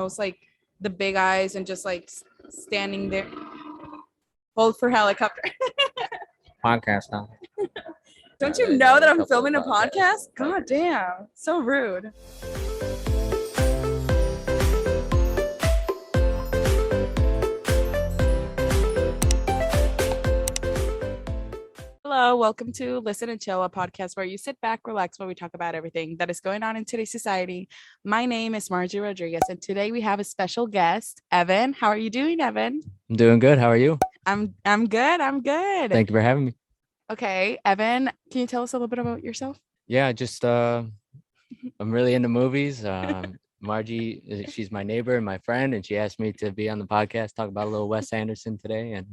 Those like the big eyes and just like standing there. Hold for helicopter. Podcast now. Don't you know that I'm filming a podcast? God damn. So rude. Hello, welcome to Listen and Chill, a podcast where you sit back, relax, while we talk about everything that is going on in today's society. My name is Margie Rodriguez, and today we have a special guest, Evan. How are you doing, Evan? I'm doing good. How are you? I'm good. I'm good. Thank you for having me. Okay, Evan, can you tell us a little bit about yourself? Yeah, just I'm really into movies. Margie, she's my neighbor and my friend, and she asked me to be on the podcast, talk about a little Wes Anderson today, and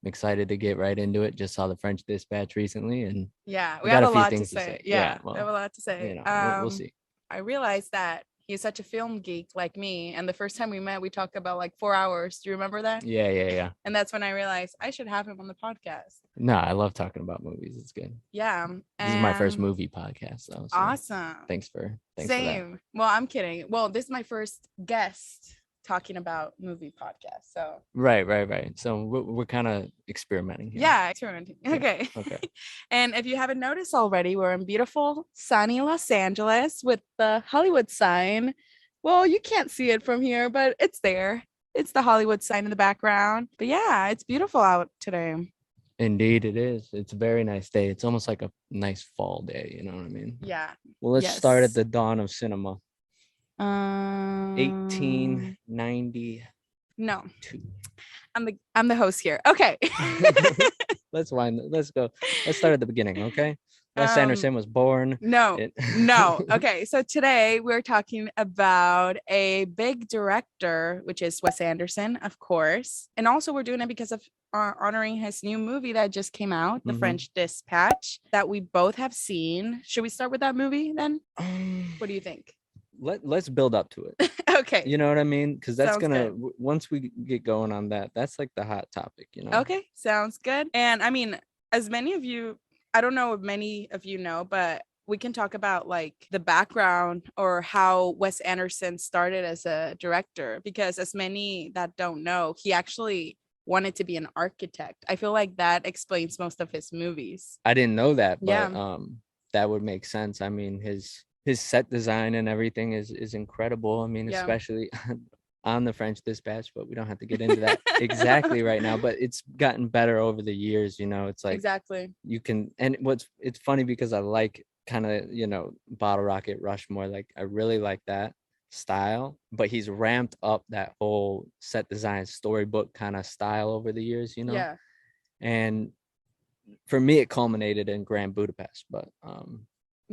I'm excited to get right into it. Just saw The French Dispatch recently, and yeah, we have a lot to say. Yeah, well, we have a lot to say. You know, we'll see. I realized that he's such a film geek like me, and the first time we met, we talked about like 4 hours. Do you remember that? Yeah. And that's when I realized I should have him on the podcast. No, I love talking about movies. It's good. Yeah, this is my first movie podcast, though. So awesome. Thanks for Same. For that. Well, I'm kidding. Well, this is my first guest talking about movie podcast. So right. So we're kind of experimenting here. Yeah, experimenting. Okay. And if you haven't noticed already, we're in beautiful sunny Los Angeles with the Hollywood sign. Well, you can't see it from here, but it's there. It's the Hollywood sign in the background. But yeah, it's beautiful out today. Indeed it is. It's a very nice day. It's almost like a nice fall day, you know what I mean? Yeah. Well, let's start at the dawn of cinema. 1890. No. I'm the host here. Okay. Let's go. Let's start at the beginning, okay? Wes Anderson was born. No. Okay, so today we're talking about a big director, which is Wes Anderson, of course. And also we're doing it because of honoring his new movie that just came out, The French Dispatch, that we both have seen. Should we start with that movie then? What do you think? Let's build up to it. Okay. You know what I mean? Because that's good. Once we get going on that's like the hot topic, you know? Okay, sounds good. And I mean, as many of you, I don't know if many of you know, but we can talk about like the background or how Wes Anderson started as a director, because as many that don't know, he actually wanted to be an architect. I feel like that explains most of his movies. I didn't know that, but that would make sense. I mean, his set design and everything is incredible. I mean, especially on The French Dispatch, but we don't have to get into that exactly right now, but it's gotten better over the years, you know. It's like exactly you can, and it's funny because I like kind of, you know, Bottle Rocket, Rushmore, like I really like that style, but he's ramped up that whole set design storybook kind of style over the years, you know. Yeah. And for me it culminated in Grand Budapest, but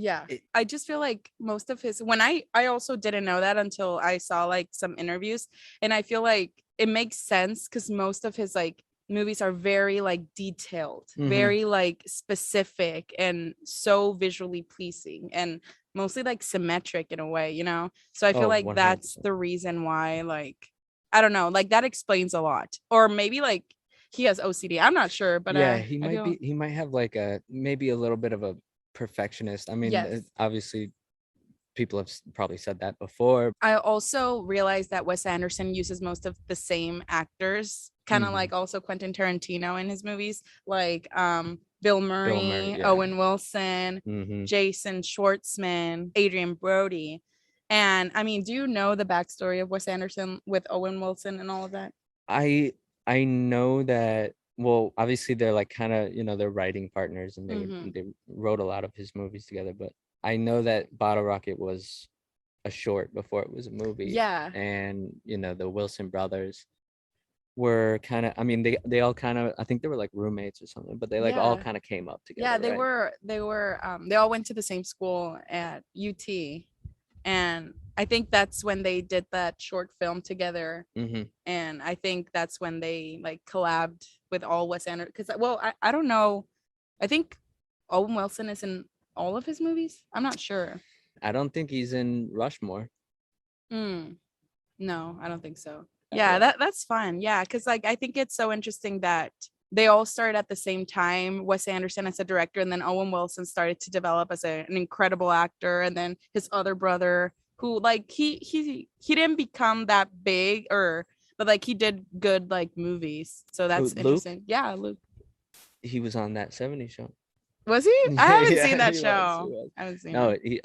yeah, I just feel like most of his, when I also didn't know that until I saw like some interviews, and I feel like it makes sense because most of his like movies are very like detailed, very like specific and so visually pleasing and mostly like symmetric in a way, you know? So I feel like 100%. That's the reason why, like, I don't know, like that explains a lot. Or maybe like he has OCD. I'm not sure, but yeah, he might have like maybe a little bit of a perfectionist. I mean, obviously people have probably said that before. I also realized that Wes Anderson uses most of the same actors, kind of like also Quentin Tarantino in his movies, like Bill Murray, Owen Wilson, Jason Schwartzman, Adrian Brody. And I mean, do you know the backstory of Wes Anderson with Owen Wilson and all of that? I know that. Well, obviously they're like kind of, you know, they're writing partners, and they wrote a lot of his movies together. But I know that Bottle Rocket was a short before it was a movie. Yeah. And, you know, the Wilson brothers were kind of, I mean, they all kind of, I think they were like roommates or something, but they like all kind of came up together. Yeah, they were, they all went to the same school at UT. And I think that's when they did that short film together. And I think that's when they like collabed with all Wes Anderson. Because, well, I don't know. I think Owen Wilson is in all of his movies. I'm not sure. I don't think he's in Rushmore. No, I don't think so. Yeah, that's fun. Yeah, because like I think it's so interesting that they all started at the same time. Wes Anderson as a director, and then Owen Wilson started to develop as an incredible actor, and then his other brother who like he didn't become that big, or but like he did good like movies. So that's Luke, interesting. Yeah, Luke. he was on that 70s show. Was he? I haven't seen that He show. was. I haven't seen No, it. he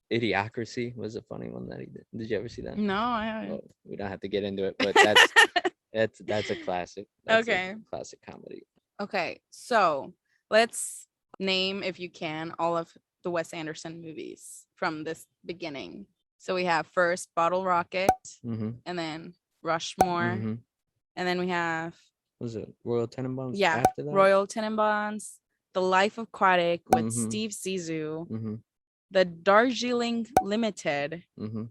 Idiocracy was a funny one that he did. Did you ever see that? No, I haven't. Well, we don't have to get into it, but that's a classic. That's Okay. a classic comedy. Okay, so let's name, if you can, all of the Wes Anderson movies from this beginning. So we have first Bottle Rocket, and then Rushmore, and then we have, was it Royal Tenenbaums? Yeah, after that? Royal Tenenbaums, The Life Aquatic with Steve Zissou, The Darjeeling Limited,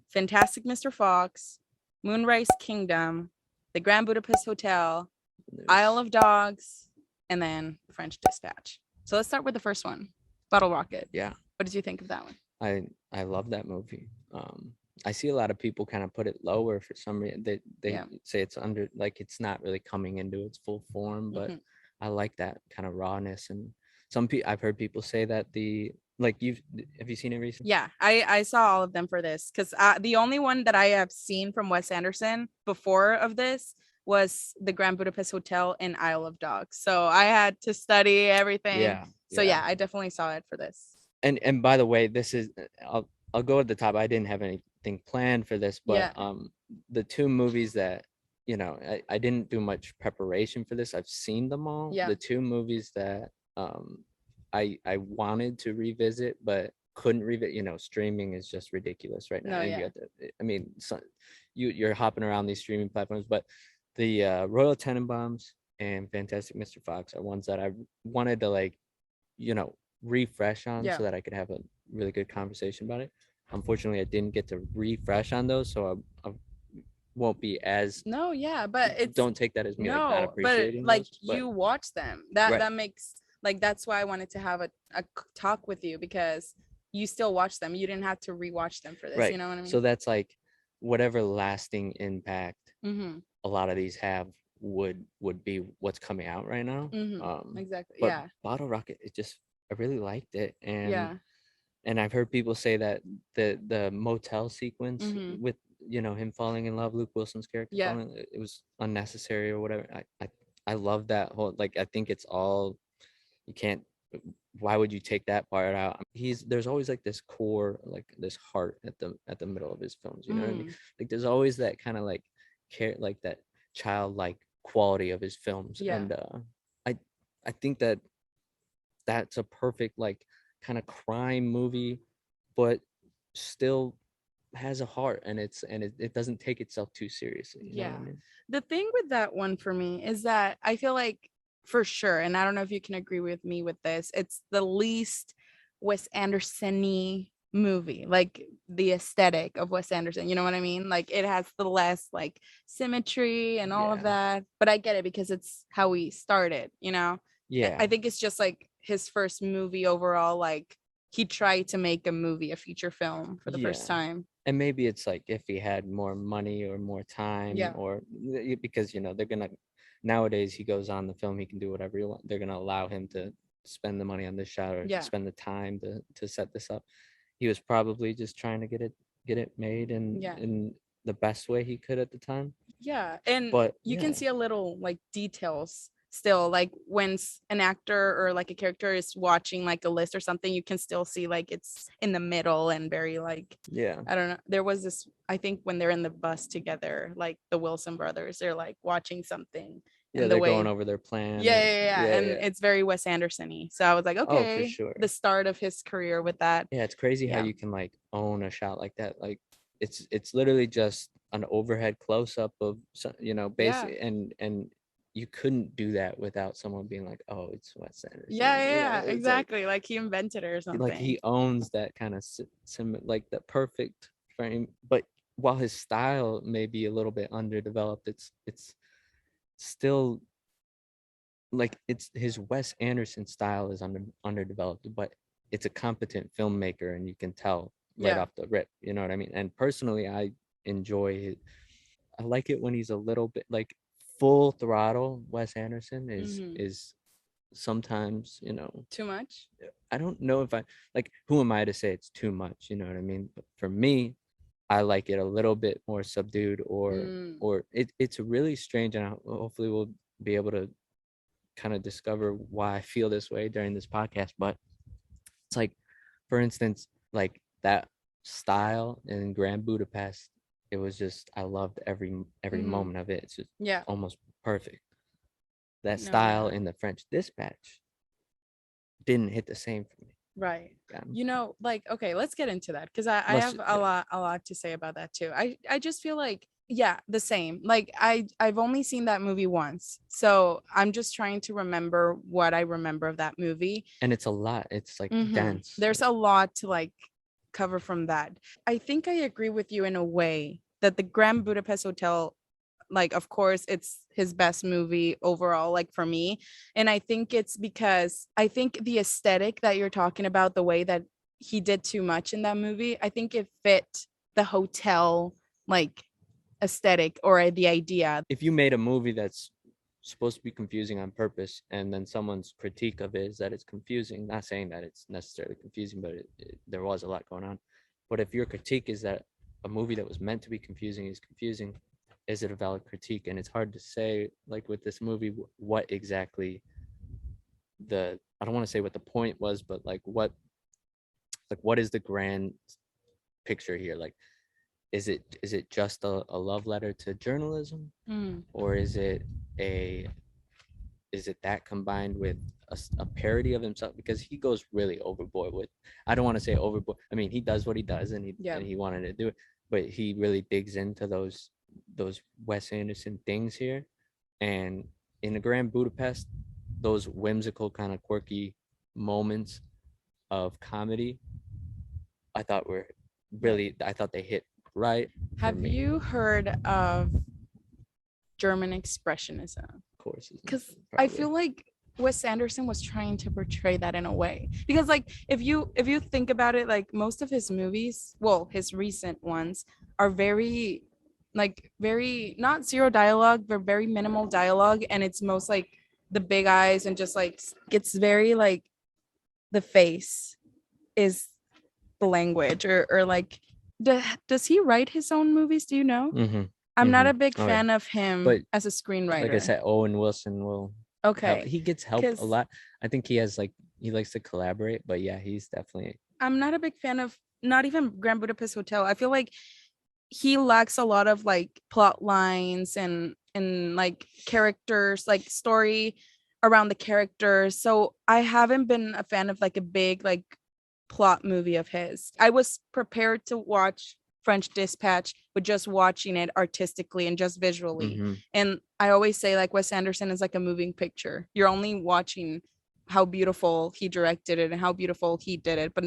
Fantastic Mr. Fox, Moonrise Kingdom, The Grand Budapest Hotel, Isle of Dogs, and then French Dispatch. So let's start with the first one, Bottle Rocket. Yeah. What did you think of that one? I love that movie. I see a lot of people kind of put it lower for some reason. They say it's under, like it's not really coming into its full form, but I like that kind of rawness. And I've heard people say that have you seen it recently? Yeah, I saw all of them for this, because the only one that I have seen from Wes Anderson before of this was the Grand Budapest Hotel and Isle of Dogs. So I had to study everything. Yeah. So yeah, I definitely saw it for this. And by the way, this is I'll go at the top. I didn't have anything planned for this, but the two movies that I didn't do much preparation for this. I've seen them all. Yeah. The two movies that I wanted to revisit but couldn't revisit. Streaming is just ridiculous right now. No, yeah. You're hopping around these streaming platforms, but the Royal Tenenbaums and Fantastic Mr. Fox are ones that I wanted to refresh on, so that I could have a really good conversation about it. Unfortunately, I didn't get to refresh on those, so I won't be as but don't take that as me not appreciating but those, but you watch them. That makes, like, that's why I wanted to have a talk with you, because you still watch them. You didn't have to rewatch them for this. Right. You know what I mean? So that's like whatever lasting impact a lot of these have would be what's coming out right now. Exactly. But Bottle Rocket, I really liked it. And I've heard people say that the motel sequence with him falling in love, Luke Wilson's character falling, it was unnecessary or whatever. I love that whole, like, I think it's all, you can't, why would you take that part out? There's always like this core, like this heart at the middle of his films, you know what I mean? Like there's always that kind of like care, like that childlike quality of his films. And I think that's a perfect like kind of crime movie, but still has a heart, and it doesn't take itself too seriously. You know what I mean? The thing with that one for me is that I feel like, for sure, and I don't know if you can agree with me with this, it's the least Wes Anderson-y movie, like the aesthetic of Wes Anderson, you know what I mean? Like it has the less like symmetry and all of that, but I get it because it's how we started, I think it's just like his first movie overall. Like he tried to make a feature film for the first time. And maybe it's like if he had more money or more time, or because they're gonna, nowadays he goes on the film, he can do whatever he wants. They're gonna allow him to spend the money on this shot or spend the time to set this up. He was probably just trying to get it made in the best way he could at the time. But you can see a little like details still, like when an actor or like a character is watching like a list or something, you can still see like it's in the middle and very like, I don't know, there was this, I think when they're in the bus together, like the Wilson brothers, they're like watching something. They're going over their plan. And it's very Wes Anderson-y. So I was like, okay, for sure. The start of his career with that. It's crazy how you can like own a shot like that. Like it's literally just an overhead close-up of basically, and you couldn't do that without someone being like, oh, it's Wes Anderson. Exactly. Like he invented it or something. Like he owns that kind of like the perfect frame. But while his style may be a little bit underdeveloped, it's still like it's his Wes Anderson style is underdeveloped, but it's a competent filmmaker, and you can tell right off the rip. You know what I mean? And personally, I enjoy it. I like it when he's a little bit like full throttle. Wes Anderson is sometimes, Too much? I don't know if I like, who am I to say it's too much, you know what I mean? But for me, I like it a little bit more subdued, or it's really strange, and hopefully we'll be able to kind of discover why I feel this way during this podcast. But it's like, for instance, like that style in Grand Budapest, it was just, I loved every moment of it. It's just almost perfect. That style in the French Dispatch didn't hit the same for me. Right. Like, okay, let's get into that, because I have a lot to say about that too. I just feel like, the same. Like I've only seen that movie once, so I'm just trying to remember what I remember of that movie. And it's a lot. It's like dense. There's a lot to like cover from that. I think I agree with you in a way that the Grand Budapest Hotel, like, of course it's his best movie overall, like for me. And I think it's because I think the aesthetic that you're talking about, the way that he did too much in that movie, I think it fit the hotel like aesthetic or the idea. If you made a movie that's supposed to be confusing on purpose, and then someone's critique of it is that it's confusing, not saying that it's necessarily confusing, but there was a lot going on. But if your critique is that a movie that was meant to be confusing is confusing, is it a valid critique? And it's hard to say, like with this movie, what exactly I don't want to say what the point was, but like what is the grand picture here? Like, is it just a love letter to journalism, or is it that combined with a parody of himself? Because he goes really overboard with, I don't want to say overboard, I mean, he does what he does, and he wanted to do it, but he really digs into those Wes Anderson things here. And in the Grand Budapest, those whimsical kind of quirky moments of comedy, I thought they hit right. Have you heard of German expressionism? Of course. Because I feel like Wes Anderson was trying to portray that in a way. Because like if you think about it, like most of his movies, well, his recent ones are very not zero dialogue, but very minimal dialogue, and it's most like the big eyes, and just like it's very like the face is the language, or like does he write his own movies? Do you know? I'm not a big fan of him, but as a screenwriter. Like I said, Owen Wilson will. Okay. He gets help a lot. I think he likes to collaborate, but yeah, he's definitely. I'm not a big fan of, not even Grand Budapest Hotel. I feel like he lacks a lot of like plot lines and like characters, like story around the characters. So I haven't been a fan of like a big like plot movie of his. I was prepared to watch French Dispatch with just watching it artistically and just visually. And I always say like Wes Anderson is like a moving picture. You're only watching how beautiful he directed it and how beautiful he did it, but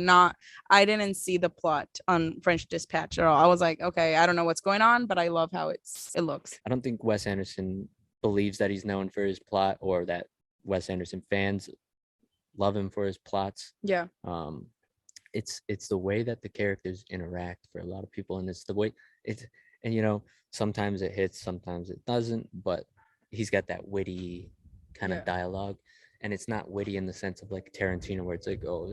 I didn't see the plot on French Dispatch at all. I was like, okay, I don't know what's going on, but I love how it looks. I don't think Wes Anderson believes that he's known for his plot, or that Wes Anderson fans love him for his plots. Yeah. It's the way that the characters interact for a lot of people, and it's the way and sometimes it hits, sometimes it doesn't, but he's got that witty kind of dialogue. And it's not witty in the sense of like Tarantino, where it's like, oh,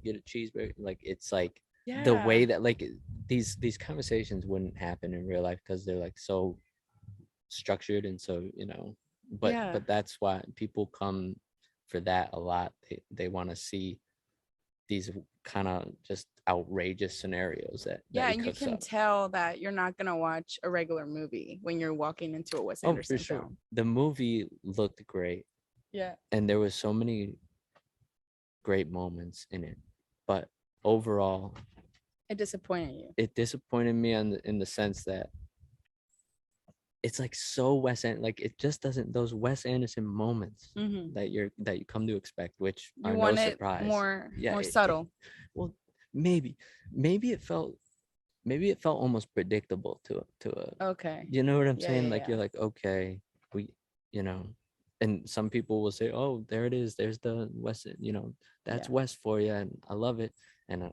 get a cheeseburger. Like, it's like the way that like these conversations wouldn't happen in real life, because they're like so structured, and so but that's why people come for that a lot. They want to see these kind of just outrageous scenarios that you can tell that you're not gonna watch a regular movie when you're walking into a Wes Anderson film. The movie looked great. Yeah. And there was so many great moments in it, but overall, it disappointed you. It disappointed me in the sense that it's like so like it just doesn't, those Wes Anderson moments that you come to expect, which are no surprise. More subtle. Well, maybe it felt almost predictable to okay. You know what I'm saying? Like you're like, okay, and some people will say, oh, there it is, there's the Wes, that's Wes for you, and I love it, and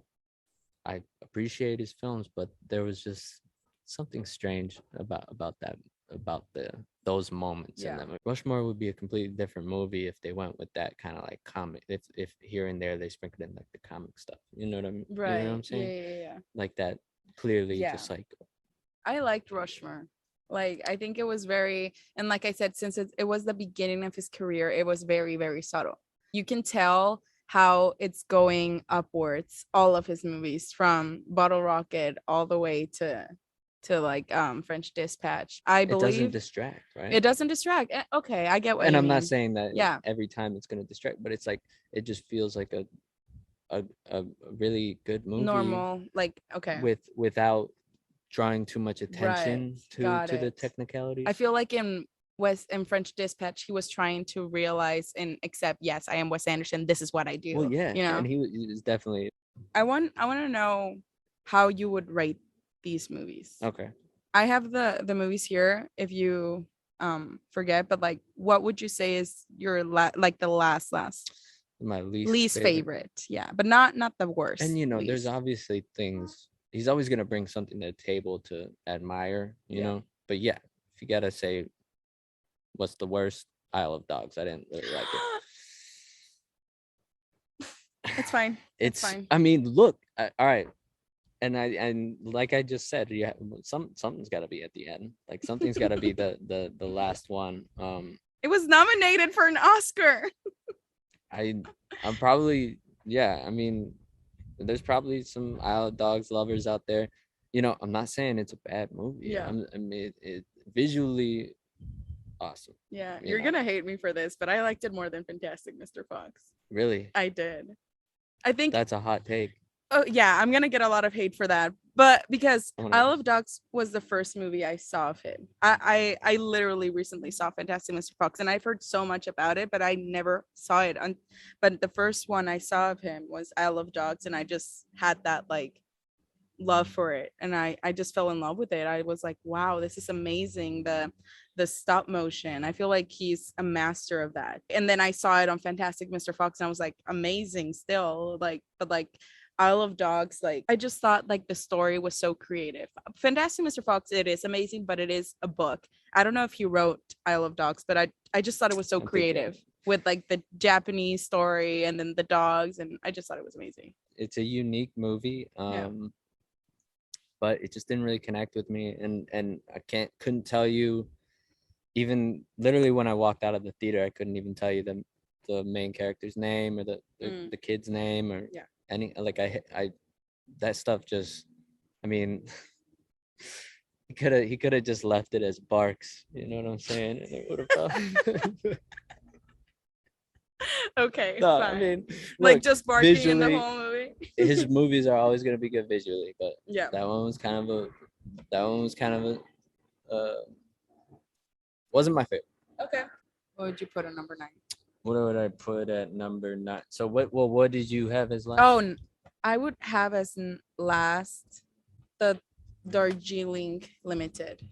I appreciate his films, but there was just something strange about that about those moments in them. Rushmore would be a completely different movie if they went with that kind of like comic. If here and there they sprinkled in like the comic stuff. You know what I mean? Right. You know what I'm saying? Yeah. Like that clearly just like. I liked Rushmore. Like, I think it was very, and like I said, since it was the beginning of his career, it was very, very subtle. You can tell how it's going upwards, all of his movies, from Bottle Rocket all the way to like French Dispatch. I believe it doesn't distract, right? It doesn't distract. Okay, I get what and you I'm mean. Not saying that every time it's going to distract, but it's like it just feels like a really good movie. Normal, like, okay. Without drawing too much attention to the technicalities. I feel like in French Dispatch, he was trying to realize and accept, yes, I am Wes Anderson. This is what I do. Well, yeah, you know, and he was definitely. I want to know how you would rate these movies. Okay. I have the movies here. If you forget, but like, what would you say is your like the last? My least favorite. Yeah, but not the worst. And there's obviously things. He's always gonna bring something to the table to admire, you know. But yeah, if you gotta say, what's the worst? Isle of Dogs. I didn't really like it. It's fine. It's fine. I mean, look. All right. And like I just said, something's got to be at the end. Like something's got to be the last one. It was nominated for an Oscar. I'm probably, I mean, there's probably some Isle of Dogs lovers out there. I'm not saying it's a bad movie. Yeah. I mean, it visually awesome. Yeah, you're gonna hate me for this, but I liked it more than Fantastic Mr. Fox. Really? I did. I think that's a hot take. Oh yeah, I'm gonna get a lot of hate for that, but because Isle of Dogs was the first movie I saw of him. I literally recently saw Fantastic Mr. Fox, and I've heard so much about it, but I never saw it. But the first one I saw of him was Isle of Dogs, and I just had that like love for it, and I just fell in love with it. I was like, wow, this is amazing. The stop motion, I feel like he's a master of that. And then I saw it on Fantastic Mr. Fox, and I was like, amazing still. Like, but like Isle of Dogs, like I just thought like the story was so creative. Fantastic Mr. Fox, it is amazing, but it is a book. I don't know if he wrote Isle of Dogs, but I just thought it was so creative with like the Japanese story and then the dogs, and I just thought it was amazing. It's a unique movie, but it just didn't really connect with me, and I couldn't tell you, even literally when I walked out of the theater, I couldn't even tell you the main character's name or the kid's name or any, like I that stuff just, I mean, he could have just left it as Barks, you know what I'm saying? And it would have okay, no, fine. I mean, like look, just barking in the whole movie. His movies are always going to be good visually, but yeah, that one was kind of a wasn't my favorite. Okay. What would you put at number 9? What would I put at number 9? So what did you have as last? Oh, I would have as last the Darjeeling Limited.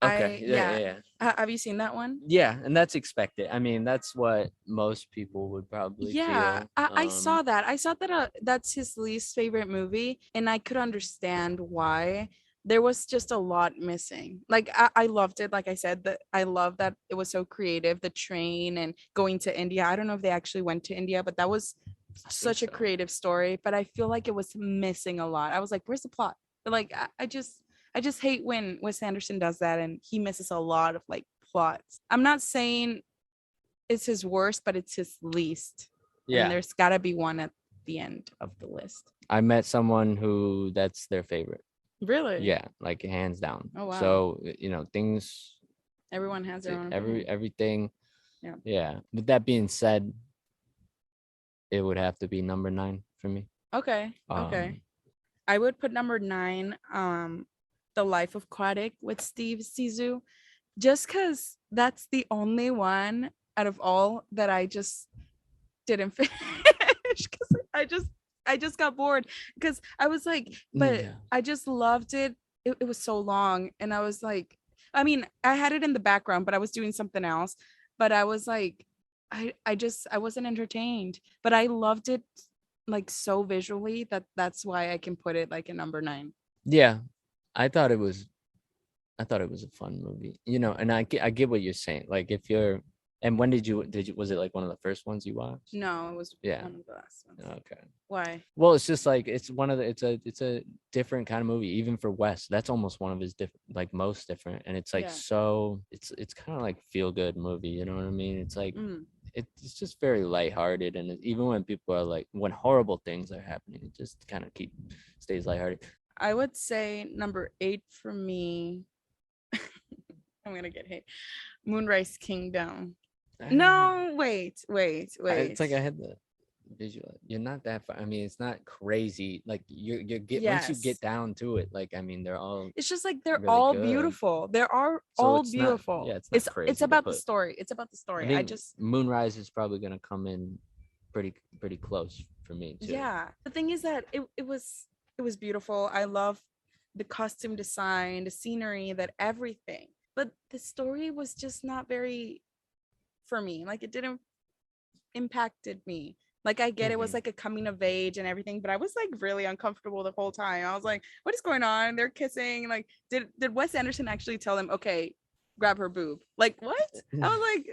Okay. Yeah. Have you seen that one? Yeah, and that's expected. I mean, that's what most people would probably feel. I saw that. I saw that that's his least favorite movie, and I could understand why. There was just a lot missing. Like I loved it. Like I said, that I love that it was so creative. The train and going to India. I don't know if they actually went to India, but that was such a creative story. But I feel like it was missing a lot. I was like, where's the plot? But like I just hate when Wes Anderson does that and he misses a lot of like plots. I'm not saying it's his worst, but it's his least. Yeah. And there's gotta be one at the end of the list. I met someone who that's their favorite. Really? Yeah, like hands down. Oh wow. So things. Everyone has their own. Everything. Yeah. Yeah. With that being said, it would have to be number 9 for me. Okay. Okay. I would put number 9, The Life of Aquatic with Steve Zissou, just because that's the only one out of all that I just didn't finish because I just got bored because I was like, but I just loved it. It was so long. And I was like, I mean, I had it in the background, but I was doing something else. But I was like, I wasn't entertained, but I loved it like so visually that's why I can put it like a number 9. Yeah. I thought it was I thought it was a fun movie, and I get what you're saying. Like if you're, and when did you was it like one of the first ones you watched? No, it was Yeah. one of the last ones. Okay. Why? Well, it's just like it's a different kind of movie, even for Wes. That's almost one of his different, like most different, and it's like so it's kind of like feel good movie. You know what I mean? It's like it's just very lighthearted, and even when people are like when horrible things are happening, it just kind of stays lighthearted. I would say number 8 for me. I'm gonna get hate. Moonrise Kingdom. No, wait. It's like I had the visual. You're not that far. I mean, it's not crazy. Like you're once you get down to it, like I mean, they're all. It's just like they're really all good. Beautiful. They are so all beautiful. It's crazy. It's about the story. It's about the story. I just Moonrise is probably gonna come in pretty close for me too. Yeah. The thing is that it was beautiful. I love the costume design, the scenery, that everything. But the story was just not very for me. Like it didn't impacted me. Like I get it was like a coming of age and everything, but I was like really uncomfortable the whole time. I was like, what is going on? They're kissing. Like did Wes Anderson actually tell them, okay, grab her boob? Like what? I was like,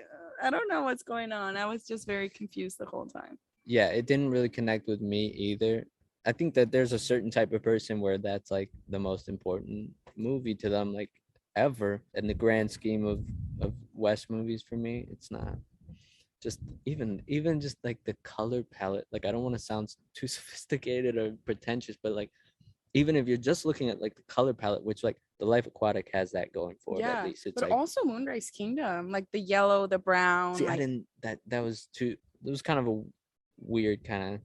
I don't know what's going on. I was just very confused the whole time. Yeah, it didn't really connect with me either. I think that there's a certain type of person where that's like the most important movie to them, like ever. In the grand scheme of Wes movies, for me, it's not. Just even just like the color palette, like I don't want to sound too sophisticated or pretentious, but like even if you're just looking at like the color palette, which like the Life Aquatic has that going for it, at least it's but like also Moonrise Kingdom, like the yellow, the brown. See, like, I didn't that was too. It was kind of a weird kind of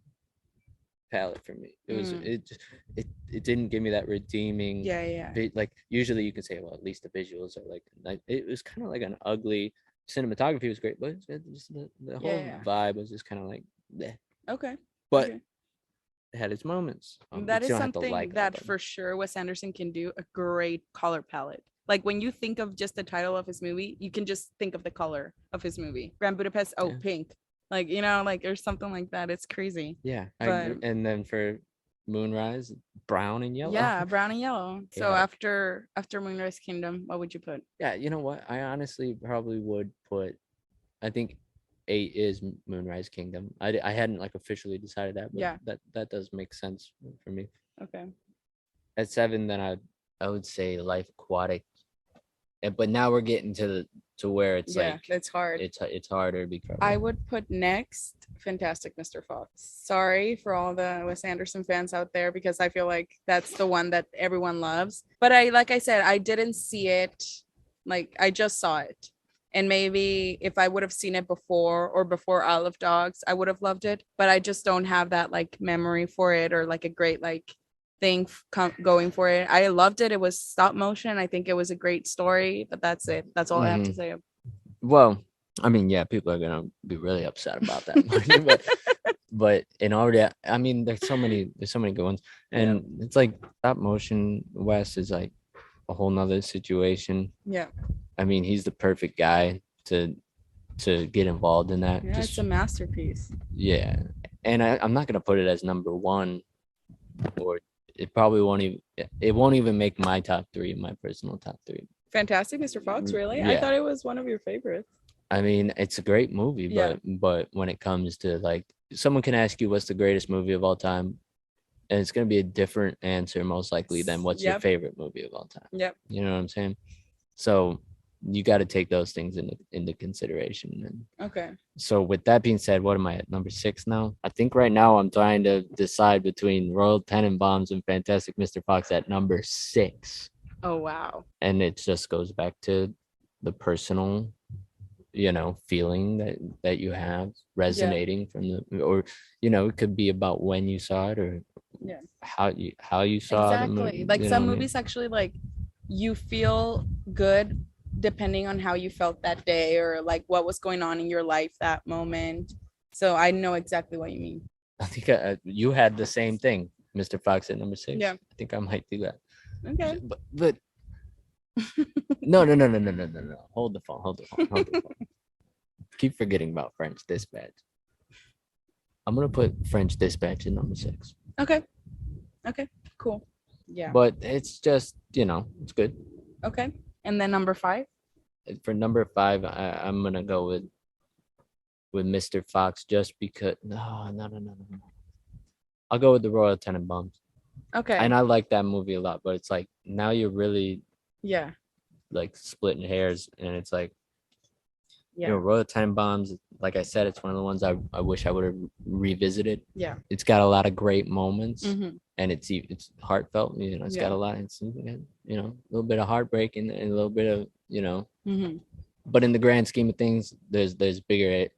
palette for me. It was it didn't give me that redeeming. Like usually you can say, well, at least the visuals are like it was kind of like an ugly. Cinematography was great, but just the whole vibe was just kind of like bleh. Okay. But it had its moments. That is something that for sure Wes Anderson can do, a great color palette. Like when you think of just the title of his movie, you can just think of the color of his movie. Grand Budapest, pink. Like, like or something like that. It's crazy. Yeah. And then for Moonrise, brown and yellow. Yeah, brown and yellow. So after Moonrise Kingdom, what would you put? Yeah, you know what? I honestly probably would put, I think 8 is Moonrise Kingdom. I hadn't like officially decided that, but that does make sense for me. Okay. At 7, then I would say Life Aquatic. But now we're getting to where it's like it's hard. It's harder because I would put next Fantastic Mr. Fox. Sorry for all the Wes Anderson fans out there, because I feel like that's the one that everyone loves. But like I said, I didn't see it. Like I just saw it. And maybe if I would have seen it before Isle of Dogs, I would have loved it. But I just don't have that like memory for it, or like a great like thing going for it. I loved it. It was stop motion. I think it was a great story, but that's it. That's all I have to say. Well, I mean, yeah, people are gonna be really upset about that. but in order, I mean, there's so many good ones, and it's like stop motion Wes is like a whole nother situation. Yeah. I mean, he's the perfect guy to get involved in that. Yeah, it's a masterpiece. Yeah, and I'm not gonna put it as number 1, or it probably won't even make my top 3, my personal top 3. Fantastic Mr. Fox, really? Yeah. I thought it was one of your favorites. I mean, it's a great movie, but when it comes to like, someone can ask you what's the greatest movie of all time, and it's gonna be a different answer most likely than what's your favorite movie of all time. Yep. You know what I'm saying? So you got to take those things into consideration. Okay. So with that being said, what am I at, number 6 now? I think right now I'm trying to decide between Royal Tenenbaums and Fantastic Mr. Fox at number 6. Oh wow. And it just goes back to the personal, feeling that you have resonating from the, or it could be about when you saw it, or how you saw it. Exactly. Like some movies actually, like you feel good depending on how you felt that day, or like what was going on in your life that moment. So I know exactly what you mean. I think you had the same thing, Mr. Fox at number 6. Yeah. I think I might do that. Okay. But no. Hold the phone. Keep forgetting about French Dispatch. I'm gonna put French Dispatch at number 6. Okay, cool. Yeah. But it's just, it's good. Okay. And then number 5? For number 5, I'm gonna go with Mr. Fox just because. No. I'll go with the Royal Tenenbaums. Okay. And I like that movie a lot, but it's like now you're really like splitting hairs, and it's like Royal Tenenbaums, like I said, it's one of the ones I wish I would have revisited. Yeah. It's got a lot of great moments, and it's heartfelt. It's got a lot. It's a little bit of heartbreak and a little bit of but in the grand scheme of things, there's bigger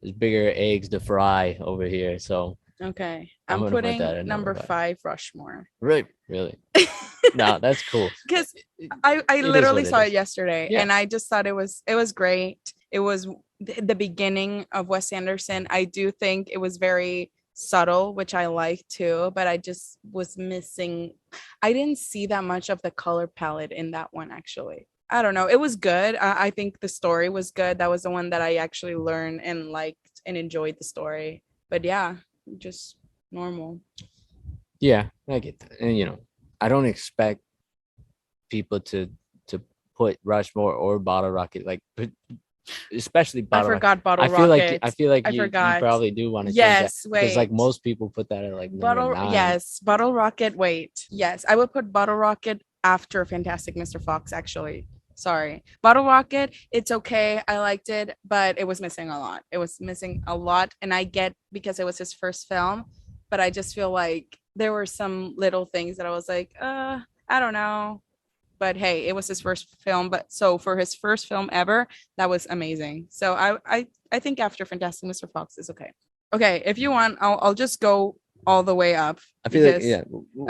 eggs to fry over here. So okay, I'm putting number 5 Rushmore. Right, really. No, that's cool. Because I literally saw it yesterday, and I just thought it was great. It was the beginning of Wes Anderson. I do think it was very subtle, which I like too, but I just was missing. I didn't see that much of the color palette in that one, actually. I don't know. It was good. I think the story was good. That was the one that I actually learned and liked and enjoyed the story. But yeah, just normal. Yeah, I get that. And I don't expect people to put Rushmore or Bottle Rocket, like especially Bottle Rocket. I forgot Bottle Rocket. I feel like you probably do want to change that, because like most people put that at like number 9. Yes, Bottle Rocket. Wait, yes, I would put Bottle Rocket after Fantastic Mr. Fox, actually. Sorry. Bottle Rocket, it's okay. I liked it, but it was missing a lot. And I get because it was his first film, but I just feel like there were some little things that I was like, I don't know. But hey, it was his first film. But so for his first film ever, that was amazing. So I think after Fantastic Mr. Fox is okay. Okay, if you want, I'll just go all the way up. I feel like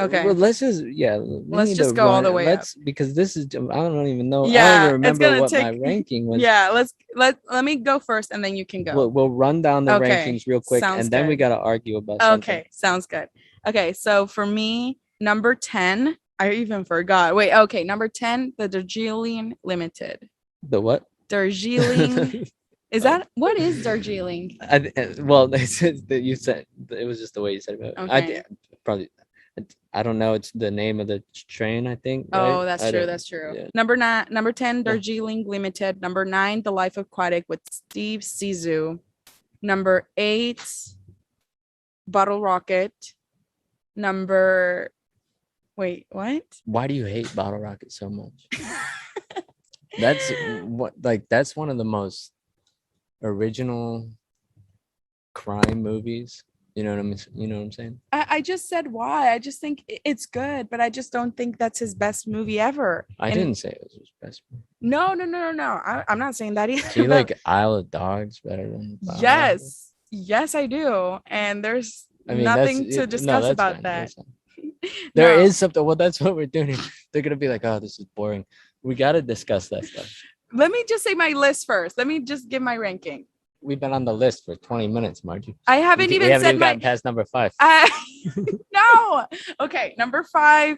okay. Well, let's just go all the way up, because this is I don't even know. Yeah, I don't even remember what my ranking was. Yeah, let me go first, and then you can go. We'll run down the rankings real quick, and then we gotta argue about something. Okay, sounds good. Okay, so for me, number 10, I even forgot. Wait, okay, number 10, the Darjeeling Limited. The what? Darjeeling. Is that what is Darjeeling? Well, you said it was just the way you said it. Okay. I don't know. It's the name of the train, I think. Right? Oh, that's true. That's true. Yeah. Number 10, Darjeeling Limited. Number 9, The Life Aquatic with Steve Zissou. Number 8, Bottle Rocket. Wait, what? Why do you hate Bottle Rocket so much? That's one of the most original crime movies. You know what I mean? You know what I'm saying? I just said why. I just think it's good, but I just don't think that's his best movie ever. I didn't say it was his best movie. No. I'm not saying that either. Do you like Isle of Dogs better than Bob? Yes, I do. And there's nothing to discuss about that. There is something. Well, that's what we're doing. They're gonna be like, "Oh, this is boring." We gotta discuss that stuff. Let me just say my list first. Let me just give my ranking. We've been on the list for 20 minutes, Margie. I haven't even gotten past number 5. No. Okay, number 5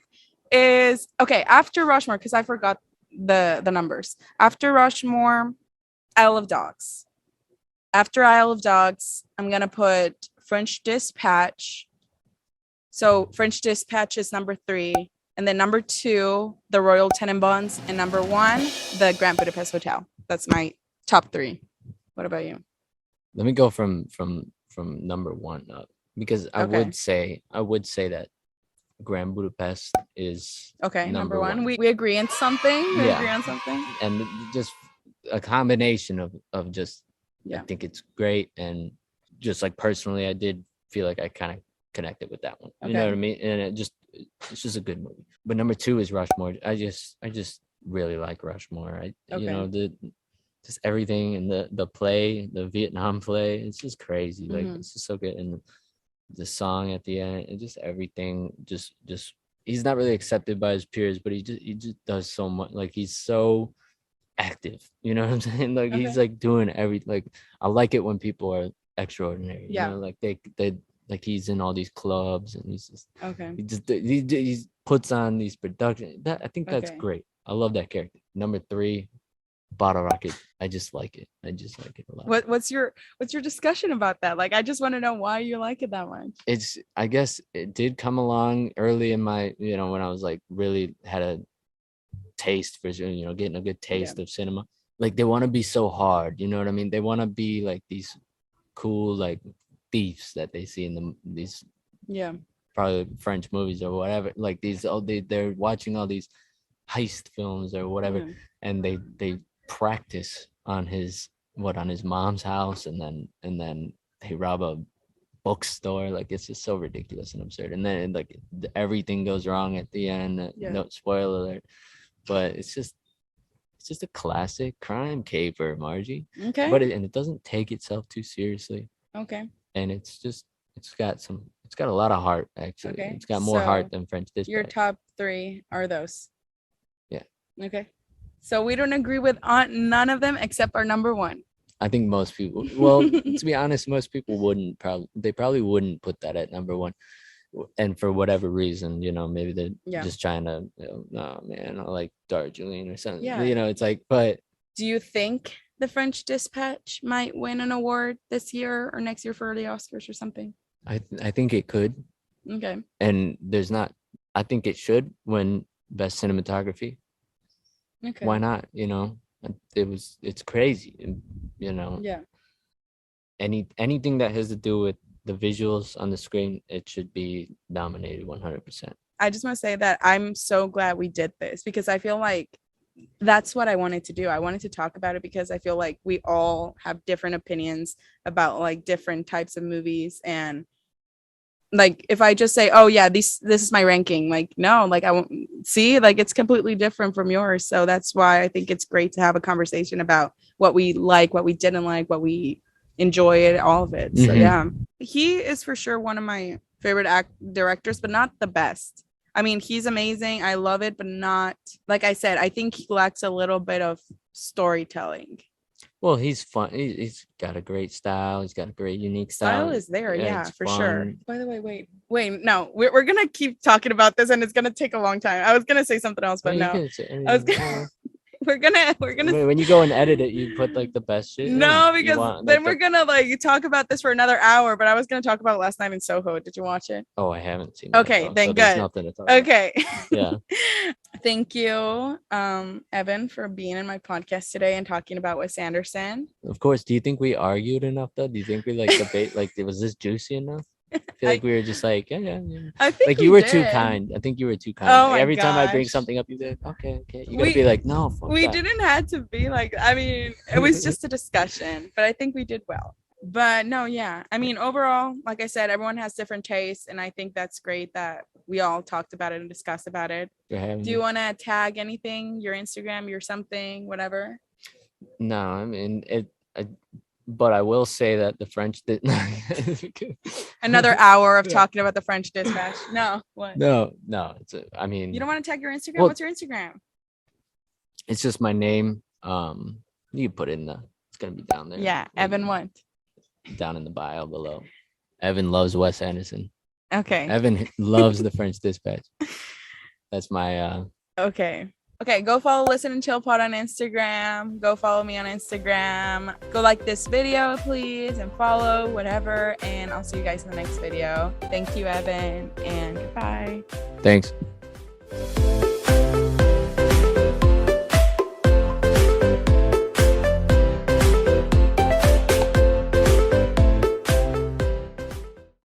is after Rushmore, because I forgot the numbers. After Rushmore, Isle of Dogs. After Isle of Dogs, I'm gonna put French Dispatch. So French Dispatch is number 3. And then number 2, the Royal Tenenbaums. And number 1, the Grand Budapest Hotel. That's my top 3. What about you? Let me go from number 1 up, because I would say that Grand Budapest is number 1. We agree on something. Agree on something. And just a combination of just I think it's great, and just like personally, I did feel like I kind of connected with that one. You know what I mean? And it's just a good movie. But number 2 is Rushmore. I just really like Rushmore. Just everything, and the play, the Vietnam play, it's just crazy. Like it's just so good. And the song at the end, and just everything, just he's not really accepted by his peers, but he just does so much. Like he's so active, you know what I'm saying? Like he's like doing like I like it when people are extraordinary. You know, like they like he's in all these clubs, and he's just he puts on these productions. I think that's great. I love that character. Number 3, Bottle Rocket. I just like it. I just like it a lot. What's your discussion about that? Like, I just want to know why you like it that much. I guess it did come along early in my, when I was like really had a taste for, getting a good taste of cinema. Like they want to be so hard, you know what I mean? They want to be like these cool like thieves that they see in these probably French movies or whatever. Like they're watching all these heist films or whatever, and they practice on his mom's house, and then they rob a bookstore. Like it's just so ridiculous and absurd, and then like everything goes wrong at the end. No spoiler alert, but it's just a classic crime caper, Margie. Okay. But it doesn't take itself too seriously. Okay. And it's got a lot of heart, actually. Okay. It's got more heart than French Dispatch. Your top 3 are those. Yeah. Okay. So we don't agree with none of them except our number 1. I think most people, well, to be honest, most people probably wouldn't put that at number 1. And for whatever reason, maybe they're just trying to, no, man, I like Darjeeling or something. Yeah. It's like, but. Do you think the French Dispatch might win an award this year or next year for the Oscars or something? I think it could. Okay. And I think it should win Best Cinematography. Okay. Why not? It's crazy, Yeah. Anything that has to do with the visuals on the screen, it should be nominated 100%. I just want to say that I'm so glad we did this, because I feel like that's what I wanted to do. I wanted to talk about it because I feel like we all have different opinions about like different types of movies. And like, if I just say, oh yeah, this is my ranking, like, no, like I won't see, like, it's completely different from yours. So that's why I think it's great to have a conversation about what we like, what we didn't like, what we enjoyed, all of it. So yeah, he is for sure one of my favorite directors, but not the best. I mean, he's amazing. I love it, but not, like I said, I think he lacks a little bit of storytelling. Well, he's fun. He's got a great style. He's got a great, unique style. Style is there, yeah, for sure. By the way, wait, no, we're gonna keep talking about this, and it's gonna take a long time. I was gonna say something else, but no. We're gonna when you go and edit it, you put like the best shit. No, because then we're gonna like talk about this for another hour. But I was gonna talk about Last Night in Soho. Did you watch it? Oh, I haven't seen it. Okay, then good. Nothing to talk okay. About. Yeah. Thank you, Evan, for being in my podcast today and talking about Wes Anderson. Of course. Do you think we argued enough though? Do you think we like debate? Like, was this juicy enough? I feel like we were just like, yeah. I think like you were too kind. I think you were too kind. Oh, every time I bring something up, you'd be like, okay. You gotta be like, no. We didn't have to be like. I mean, it was just a discussion, but I think we did well. But no, yeah. I mean, overall, like I said, everyone has different tastes, and I think that's great that we all talked about it and discussed about it. Do you want to tag anything? Your Instagram, your something, whatever? No, I mean it. But I will say that the French did another hour of talking about the French Dispatch. No, what? No. I mean, you don't want to tag your Instagram? Well, what's your Instagram? It's just my name. You can put it in it's gonna be down there. Yeah, Evan what? Down in the bio below. Evan loves Wes Anderson. Okay. Evan loves the French Dispatch. That's my Okay, go follow Listen and Chill Pod on Instagram. Go follow me on Instagram. Go like this video, please, and follow, whatever. And I'll see you guys in the next video. Thank you, Evan, and goodbye. Thanks.